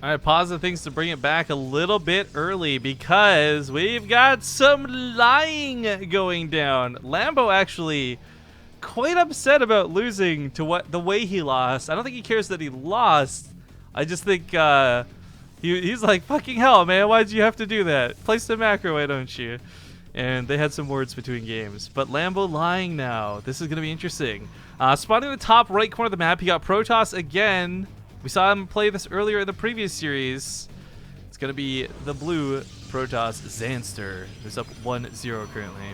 All right, pause the things to bring it back a little bit early because we've got some lying going down. Lambo actually quite upset about losing to the way he lost. I don't think he cares that he lost. I just think he's like, fucking hell, man, why'd you have to do that? Place the macro, why don't you? And they had some words between games. But Lambo lying now. This is going to be interesting. Spawning in the top right corner of the map, he got Protoss again. We saw him play this earlier in the previous series. It's going to be the blue Protoss Zanster, who's up 1-0 currently.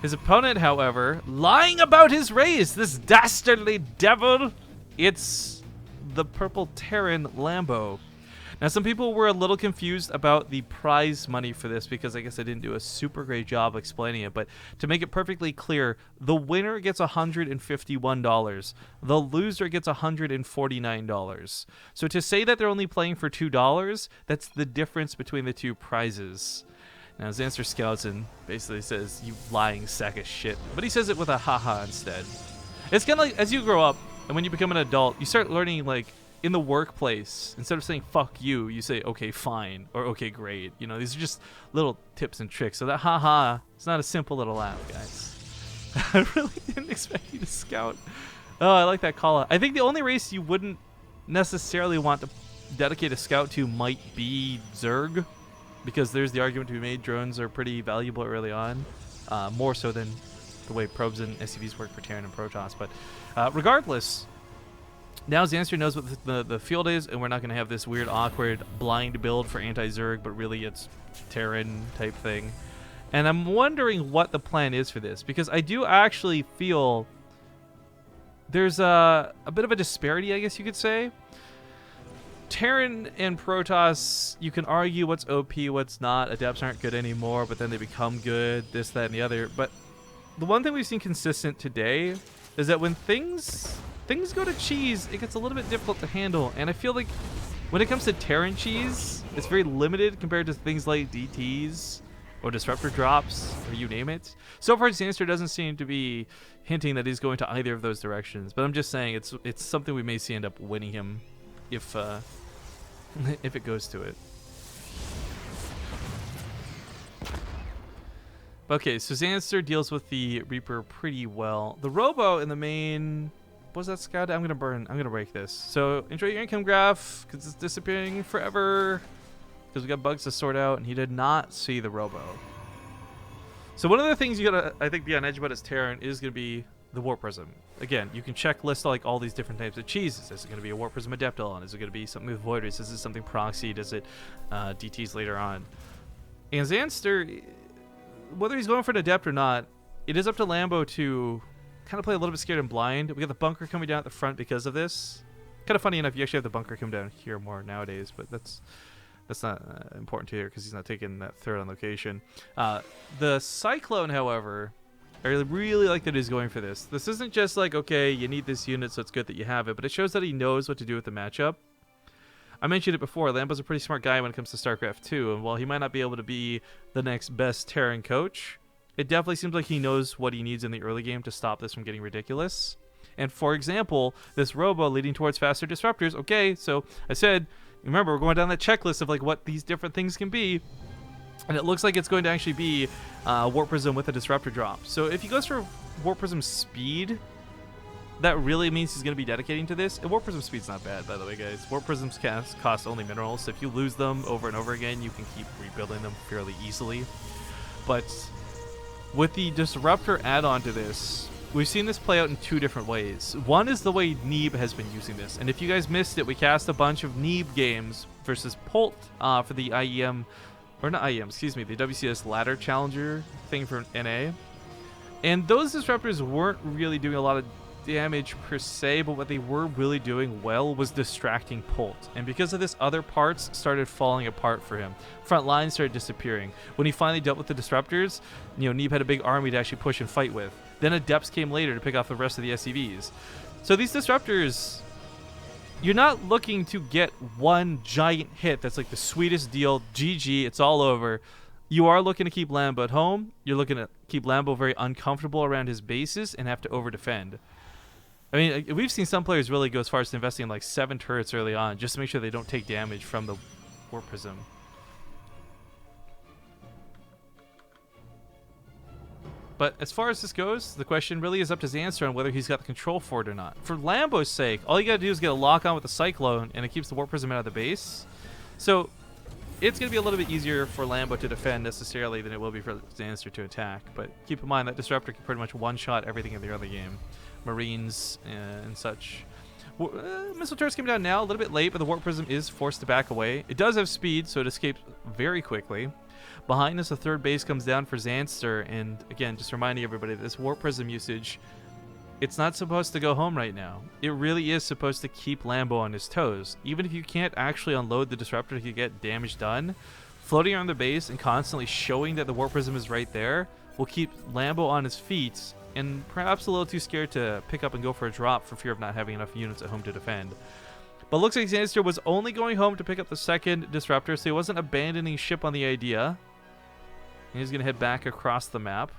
His opponent, however, lying about his race, this dastardly devil, it's the purple Terran Lambo. Now, some people were a little confused about the prize money for this because I guess I didn't do a super great job explaining it. But to make it perfectly clear, the winner gets $151. The loser gets $149. So to say that they're only playing for $2, that's the difference between the two prizes. Now, Zanster scouts and basically says, "You lying sack of shit." But he says it with a haha instead. It's kind of like as you grow up and when you become an adult, you start learning, like, in the workplace, instead of saying "fuck you," you say "okay, fine" or "okay, great." You know, these are just little tips and tricks. So that haha, it's not a simple little laugh, guys. I really didn't expect you to scout. Oh, I like that call out. I think the only race you wouldn't necessarily want to dedicate a scout to might be Zerg, because there's the argument to be made. Drones are pretty valuable early on, more so than the way probes and SCVs work for Terran and Protoss. But regardless, now Zanster knows what the field is, and we're not going to have this weird, awkward, blind build for anti-Zerg, but really it's Terran type thing. And I'm wondering what the plan is for this, because I do actually feel there's a bit of a disparity, I guess you could say. Terran and Protoss, you can argue what's OP, what's not. Adepts aren't good anymore, but then they become good, this, that, and the other. But the one thing we've seen consistent today is that when things go to cheese, it gets a little bit difficult to handle. And I feel like when it comes to Terran cheese, it's very limited compared to things like DTs or disruptor drops or you name it. So far, Zanster doesn't seem to be hinting that he's going to either of those directions. But I'm just saying it's something we may see end up winning him if it goes to it. Okay, so Zanster deals with the Reaper pretty well. The Robo in the main... Was that scout? I'm gonna break this. So enjoy your income graph because it's disappearing forever because we got bugs to sort out, and he did not see the Robo. So one of the things you gotta, I think, be on edge about as Terran is gonna be the Warp Prism. Again, you can checklist like all these different types of cheeses. Is it gonna be a Warp Prism Adeptalon? Is it gonna be something with Void Race? Is it something proxied? Is it DTs later on? And Zanster, whether he's going for an Adept or not, it is up to Lambo to kind of play a little bit scared and blind. We got the bunker coming down at the front because of this. Kind of funny enough, you actually have the bunker come down here more nowadays, but that's not important to hear because he's not taking that third on location. The Cyclone, however, I really like that he's going for this. This isn't just like, okay, you need this unit, so it's good that you have it, but it shows that he knows what to do with the matchup. I mentioned it before, Lambo's a pretty smart guy when it comes to StarCraft 2, and while he might not be able to be the next best Terran coach, it definitely seems like he knows what he needs in the early game to stop this from getting ridiculous. And for example, this Robo leading towards faster disruptors. Okay, so I said, remember, we're going down that checklist of like what these different things can be. And it looks like it's going to actually be Warp Prism with a disruptor drop. So if he goes for Warp Prism speed, that really means he's going to be dedicating to this. And Warp Prism speed's not bad, by the way, guys. Warp Prisms cost only minerals, so if you lose them over and over again, you can keep rebuilding them fairly easily. But with the Disruptor add-on to this, we've seen this play out in two different ways. One is the way Neeb has been using this. And if you guys missed it, we cast a bunch of Neeb games versus Polt for the IEM, or not IEM, excuse me, the WCS Ladder Challenger thing for NA. And those Disruptors weren't really doing a lot of damage per se, but what they were really doing well was distracting Polt. And because of this, other parts started falling apart for him. Front lines started disappearing. When he finally dealt with the Disruptors, you know, Neeb had a big army to actually push and fight with. Then Adepts came later to pick off the rest of the SCVs. So these Disruptors, you're not looking to get one giant hit that's like the sweetest deal, GG, it's all over. You are looking to keep Lambo at home. You're looking to keep Lambo very uncomfortable around his bases and have to over-defend. I mean, we've seen some players really go as far as investing in like 7 turrets early on just to make sure they don't take damage from the Warp Prism. But as far as this goes, the question really is up to Zanster on whether he's got the control for it or not. For Lambo's sake, all you gotta do is get a lock on with the Cyclone, and it keeps the Warp Prism out of the base. So it's gonna be a little bit easier for Lambo to defend necessarily than it will be for Zanster to attack. But keep in mind that Disruptor can pretty much one-shot everything in the early game. Marines and such. Missile turrets came down now, a little bit late, but the Warp Prism is forced to back away. It does have speed, so it escapes very quickly. Behind us, the third base comes down for Zanster, and again, just reminding everybody that this Warp Prism usage, it's not supposed to go home right now. It really is supposed to keep Lambo on his toes. Even if you can't actually unload the Disruptor to get damage done, floating around the base and constantly showing that the Warp Prism is right there will keep Lambo on his feet, and perhaps a little too scared to pick up and go for a drop for fear of not having enough units at home to defend. But looks like Zanster was only going home to pick up the second Disruptor, so he wasn't abandoning ship on the idea. He's going to head back across the map.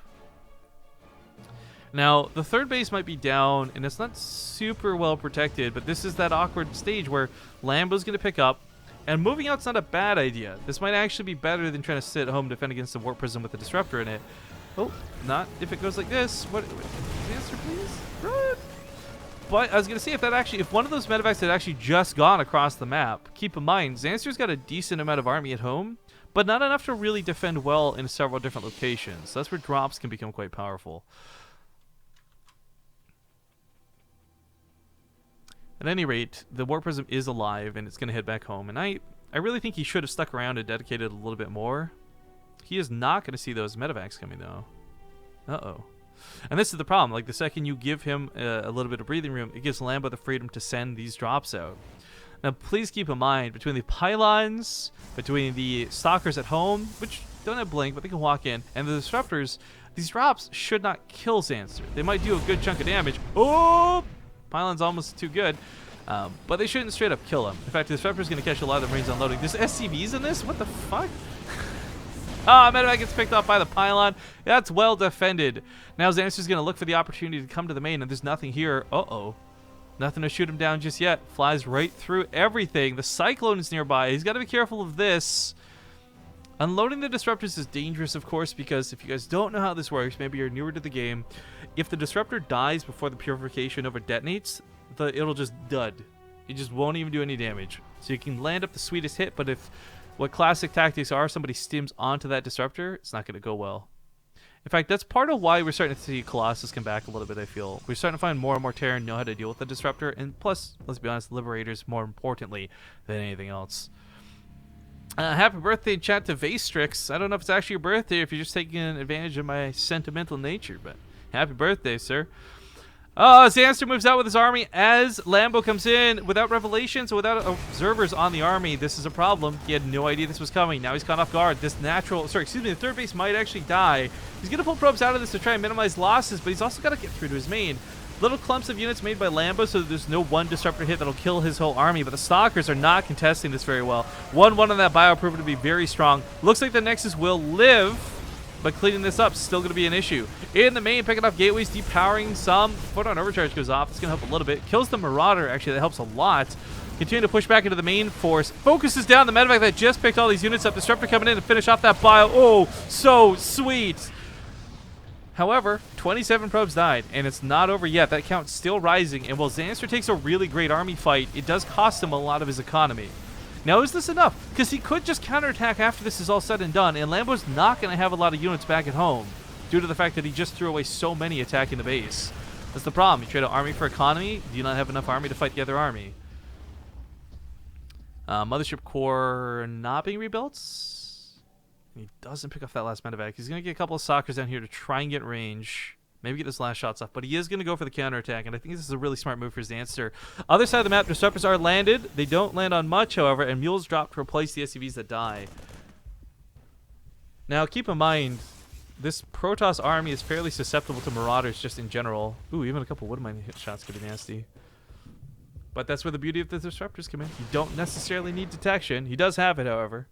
Now, the third base might be down, and it's not super well protected, but this is that awkward stage where Lambo's going to pick up, and moving out's not a bad idea. This might actually be better than trying to sit at home and defend against the Warp Prism with the Disruptor in it. Oh, not if it goes like this. What? Answer, please. Run. But I was going to say, if one of those medevacs had actually just gone across the map, keep in mind, Zanster's got a decent amount of army at home, but not enough to really defend well in several different locations. So that's where drops can become quite powerful. At any rate, the Warp Prism is alive, and it's going to head back home. And I really think he should have stuck around and dedicated a little bit more. He is not going to see those medevacs coming, though. Uh-oh. And this is the problem. Like, the second you give him a little bit of breathing room, it gives Lambo the freedom to send these drops out. Now, please keep in mind, between the pylons, between the stalkers at home, which don't have blink, but they can walk in, and the disruptors, these drops should not kill Zanster. They might do a good chunk of damage. Oh! Pylon's almost too good. But they shouldn't straight up kill him. In fact, the disruptor's going to catch a lot of the Marines unloading. There's SCVs in this? What the fuck? Ah, medevac gets picked off by the pylon. That's well defended. Now Zanster's going to look for the opportunity to come to the main, and there's nothing here. Uh-oh. Nothing to shoot him down just yet. Flies right through everything. The Cyclone is nearby. He's got to be careful of this. Unloading the Disruptors is dangerous, of course, because if you guys don't know how this works, maybe you're newer to the game, if the Disruptor dies before the Purification over detonates, it'll just dud. It just won't even do any damage. So you can land up the sweetest hit, but if what classic tactics are, somebody stims onto that Disruptor, it's not going to go well. In fact, that's part of why we're starting to see Colossus come back a little bit, I feel. We're starting to find more and more Terran know how to deal with the Disruptor, and plus, let's be honest, Liberators more importantly than anything else. Happy birthday, chat to Vastrix. I don't know if it's actually your birthday or if you're just taking advantage of my sentimental nature, but happy birthday, sir. Zanster moves out with his army as Lambo comes in without revelations, so without observers on the army. This is a problem. He had no idea this was coming. Now he's caught off guard. The third base might actually die. He's going to pull probes out of this to try and minimize losses, but he's also got to get through to his main. Little clumps of units made by Lambo, so there's no one Disruptor hit that'll kill his whole army, but the Stalkers are not contesting this very well. 1-1 on that bio proven to be very strong. Looks like the Nexus will live, but cleaning this up is still going to be an issue. In the main, picking off gateways, depowering some. Photon overcharge goes off. It's going to help a little bit. Kills the Marauder, actually. That helps a lot. Continue to push back into the main force. Focuses down the medevac that just picked all these units up. Disruptor coming in to finish off that bio. Oh, so sweet. However, 27 probes died, and it's not over yet. That count's still rising, and while Zanster takes a really great army fight, it does cost him a lot of his economy. Now, is this enough? Because he could just counterattack after this is all said and done, and Lambo's not going to have a lot of units back at home due to the fact that he just threw away so many attacking the base. That's the problem. You trade an army for economy, do you not have enough army to fight the other army? Mothership core not being rebuilt. He doesn't pick off that last medevac. He's going to get a couple of Stalkers down here to try and get range. Maybe get his last shots off, but he is going to go for the counterattack, and I think this is a really smart move for Zanster. Other side of the map, Disruptors are landed. They don't land on much, however, and Mules drop to replace the SCVs that die. Now, keep in mind, this Protoss army is fairly susceptible to Marauders just in general. Ooh, even a couple Woodmine hit shots could be nasty. But that's where the beauty of the Disruptors come in. You don't necessarily need detection. He does have it, however.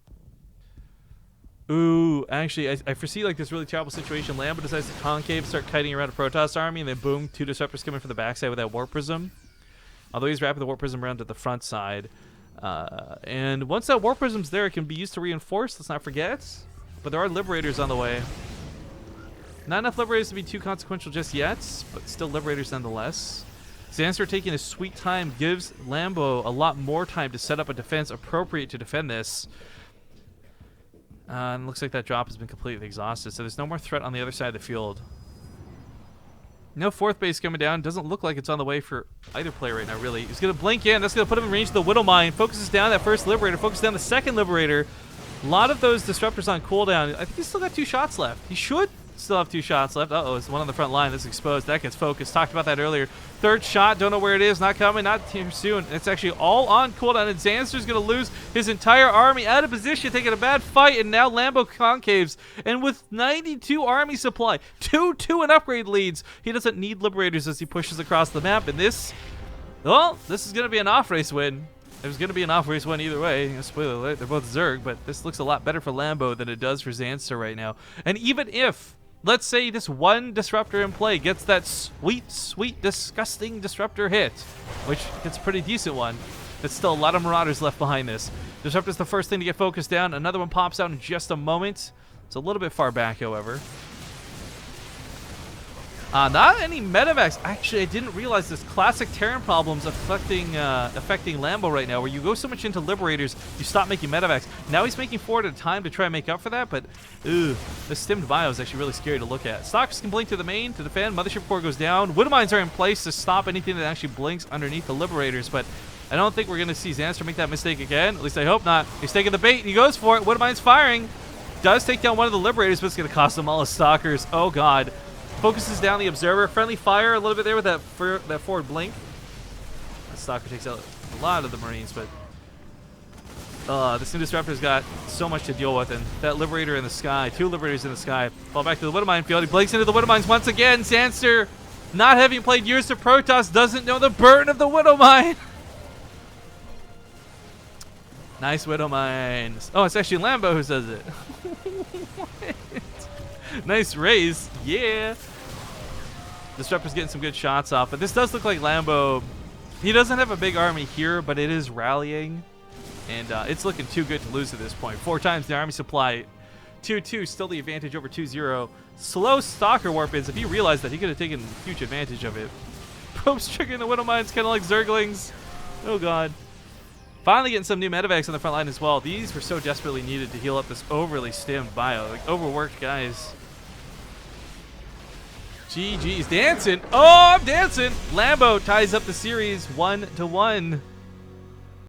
Ooh, actually, I foresee like this really terrible situation. Lambo decides to concave, start kiting around a Protoss army, and then boom, 2 disruptors coming from the backside with that Warp Prism. Although he's wrapping the Warp Prism around to the front side. And once that Warp Prism's there, it can be used to reinforce, let's not forget. But there are Liberators on the way. Not enough Liberators to be too consequential just yet, but still Liberators nonetheless. Zanster taking his sweet time gives Lambo a lot more time to set up a defense appropriate to defend this. And looks like that drop has been completely exhausted, so there's no more threat on the other side of the field. No 4th base coming down. Doesn't look like it's on the way for either player right now, really. He's going to blink in. That's going to put him in range of the Widow Mine. Focuses down that first Liberator. Focuses down the second Liberator. A lot of those Disruptors on cooldown. I think he's still got 2 shots left. He should still have 2 shots left. Uh-oh, it's one on the front line that's exposed. That gets focused. Talked about that earlier. 3rd shot. Don't know where it is. Not coming. Not too soon. It's actually all on cooldown. And Zanster's going to lose his entire army out of position, taking a bad fight. And now Lambo concaves. And with 92 army supply, 2 and upgrade leads, he doesn't need Liberators as he pushes across the map. And this, well, this is going to be an off-race win. There's going to be an off-race one either way. Spoiler alert, they're both Zerg, but this looks a lot better for Lambo than it does for Zanster right now. And even if, let's say this one Disruptor in play gets that sweet, sweet, disgusting Disruptor hit, which it's a pretty decent one, there's still a lot of Marauders left behind this. Disruptor's the first thing to get focused down. Another one pops out in just a moment. It's a little bit far back, however. Not any medevacs. Actually, I didn't realize this classic Terran problems affecting Lambo right now, where you go so much into Liberators, you stop making medevacs. Now he's making 4 at a time to try and make up for that, but the stimmed bio is actually really scary to look at. Stalkers can blink to the main to defend. Mothership Core goes down. Widow Mines are in place to stop anything that actually blinks underneath the Liberators, but I don't think we're going to see Zanster make that mistake again. At least I hope not. He's taking the bait, and he goes for it. Widow Mines firing. Does take down one of the Liberators, but it's going to cost him all his Stalkers. Oh, God. Focuses down the Observer. Friendly fire a little bit there with that forward blink. The Stalker takes out a lot of the Marines, but this new Disruptor's got so much to deal with, and that Liberator in the sky, 2 Liberators in the sky, fall back to the Widow Mine field. He blinks into the Widow Mines once again. Zanster, not having played years of Protoss, doesn't know the burden of the Widow Mine. Nice Widow Mines. Oh, it's actually Lambo who says it. Nice raise. Yeah. Disruptor's getting some good shots off, but this does look like Lambo. He doesn't have a big army here, but it is rallying, and it's looking too good to lose at this point. 4 times the army supply. 2-2, still the advantage over 2-0. Slow Stalker warp ins. If he realized that, he could have taken huge advantage of it. Probes triggering the Widow Mines, kind of like Zerglings. Oh, God. Finally getting some new medevacs on the front line as well. These were so desperately needed to heal up this overly stimmed bio. Like, overworked guys. GG's dancing. Oh, I'm dancing. Lambo ties up the series 1-1.